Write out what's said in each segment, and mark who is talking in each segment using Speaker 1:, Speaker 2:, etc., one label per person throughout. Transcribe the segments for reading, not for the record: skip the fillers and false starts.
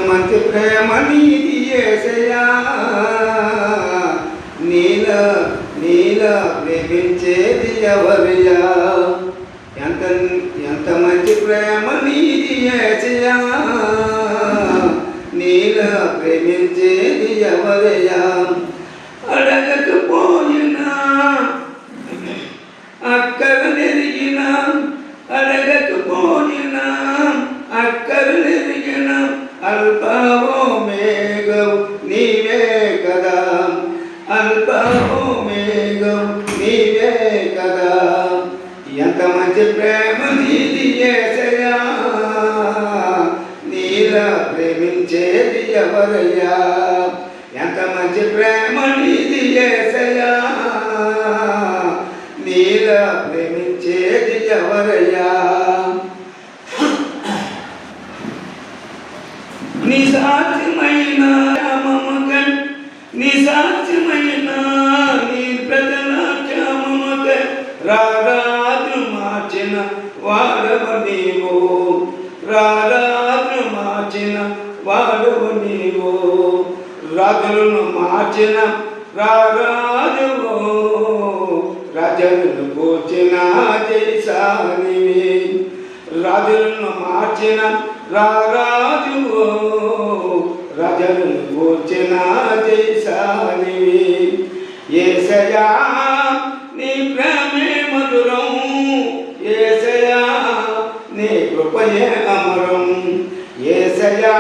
Speaker 1: మంచి ప్రేమ నీది యేసయ్యా నీలా ప్రేమించేది ఎవరయ్యా ఎంత మంచి ప్రేమ నీది యేసయ్యా నీలా ప్రేమించేది ఎవరయ్యా అడగకపోయినా అక్కరనెరిగిన అడగకపోయినా అక్కరనెరిగిన అల్పవో మేఘవు నీవే కదా అల్పవో మేఘవు నీవే కదా ఎంత మంచి ప్రేమ నీది యేసయ్యా నీలా ప్రేమించేది ఎవరయ్యా ఎంత మంచి ప్రేమ నీది యేసయ్యా నీలా ప్రేమించేది ఎవరయ్యా నిసాధ్యమైన క్షేమముకై నిసాధ్యమైన నీ ప్రజల క్షేమముకై రారాజు మార్చిన వాడవ నీవు రారాజు మార్చిన వాడవ నీవు రాజులను మార్చిన రారాజువో రాజులను కూర్చిన జైసానివి రాజులను మార్చిన రారాజువో రాజులను కూర్చిన జైసానివి యేసయ్యా నీ ప్రేమే మధురం యేసయ్యా నీ కృపయే అమరం యేసయ్యా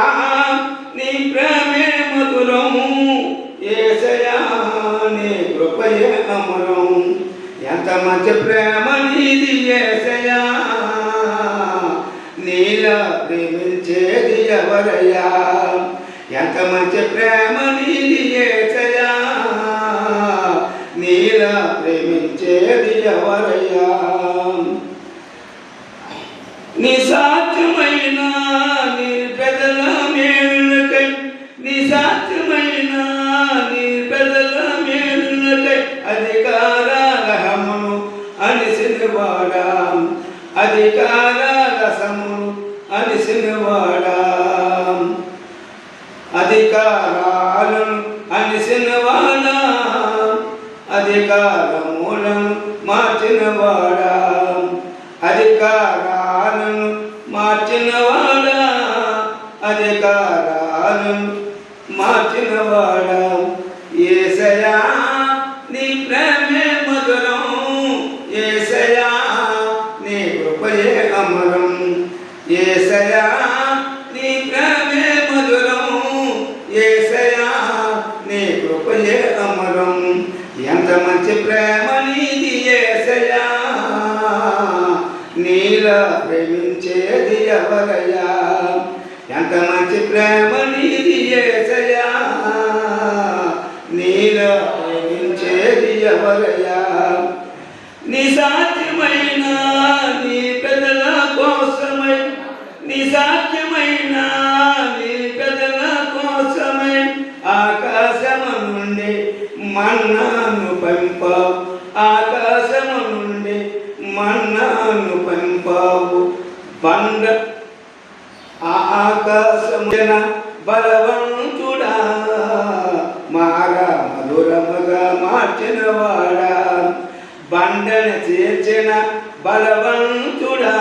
Speaker 1: నీ ప్రేమే మధురం యేసయ్యా నీ కృపయే అమరం ఎంత మంచి ప్రేమ నీది యేసయ్యా నీలా ప్రేమించేది ఎవరయ్యా ఎంత మంచి ప్రేమ నీది యేసయ్యా నీలా ప్రేమించేది ఎవరయ్యా నిసాధ్యమైన నీ పెదల మేలుకై నిసాధ్యమైన నీ పెదల మేలుకై అధికారమును అనిసినవాడా అధికార రసమును అనిసినవాడా అధికారాలను అనిసినవాడా అధికారములను మార్చినవాడా అధికారాలను మార్చినవాడా అధికారాలను మార్చినవాడా యేసయ్యా నీ ప్రేమే మధురం యేసయ్యా నీ కృపయే అమరం యేసయ్యా నీ ప్రేమే మధురం యేసయ్యా నీ కృపయే అమరం ఎంత మంచి ప్రేమ నీది యేసయ్యా నీలా ప్రేమించేది ఎవరయ్యా ఎంత మంచి ప్రేమ నీది యేసయ్యా నీలా ప్రేమించేది ఎవరయ్యా నిసాధ్యమైన నీ పెదల కోసమై నిసాధ్యమైన నీ పెదల కోసమై ఆకాశము నుండి మన్నాను పంపావు ఆకాశము నుండి మన్నాను పంపావు బండ ఆకాశమున బలవంతుడా మారా మధురముగా మార్చినవాడా బండను చేర్చిన బలవంతుడా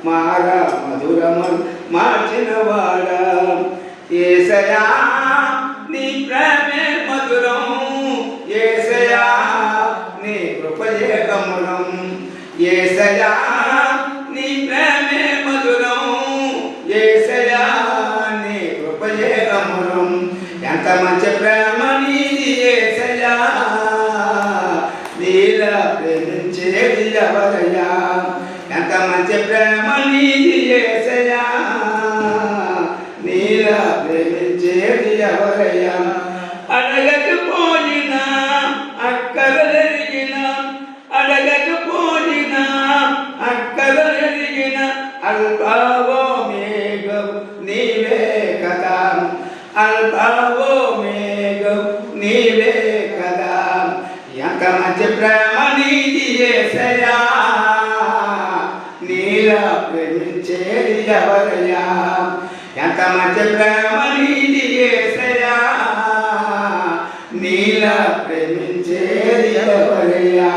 Speaker 1: మారా మధురము మార్చినవాడా యేసయ్యా నీ ప్రేమే మధురం యేసయ్యా నీ కృపయే అమరం యేసయ్యా నీ ప్రేమే మధురం యేసయ్యా నీ కృపయే అమరం ఎంత మంచి ప్రేమ నీది యేసయ్యా నీలా ప్రేమించేది ఎవరయ్యా ఎంత మంచి ప్రేమ నీది యేసయ్యా నీలా ప్రేమించేది ఎవరయ్యా అడగకపోయినా అక్కరనెరిగిన అడగకపోయినా అక్కరనెరిగిన అల్పవో మేఘవు నీవే కదా అల్పవో మేఘవు నీవే కదా ఎంత మంచి ప్రేమ నీది యేసయ్యా నీలా ప్రేమించేది ఎవరయ్యా ఎంత మధ్య ప్రేమ నీది యేసయ్యా నీలా ప్రేమించేది ఎవరయ్యా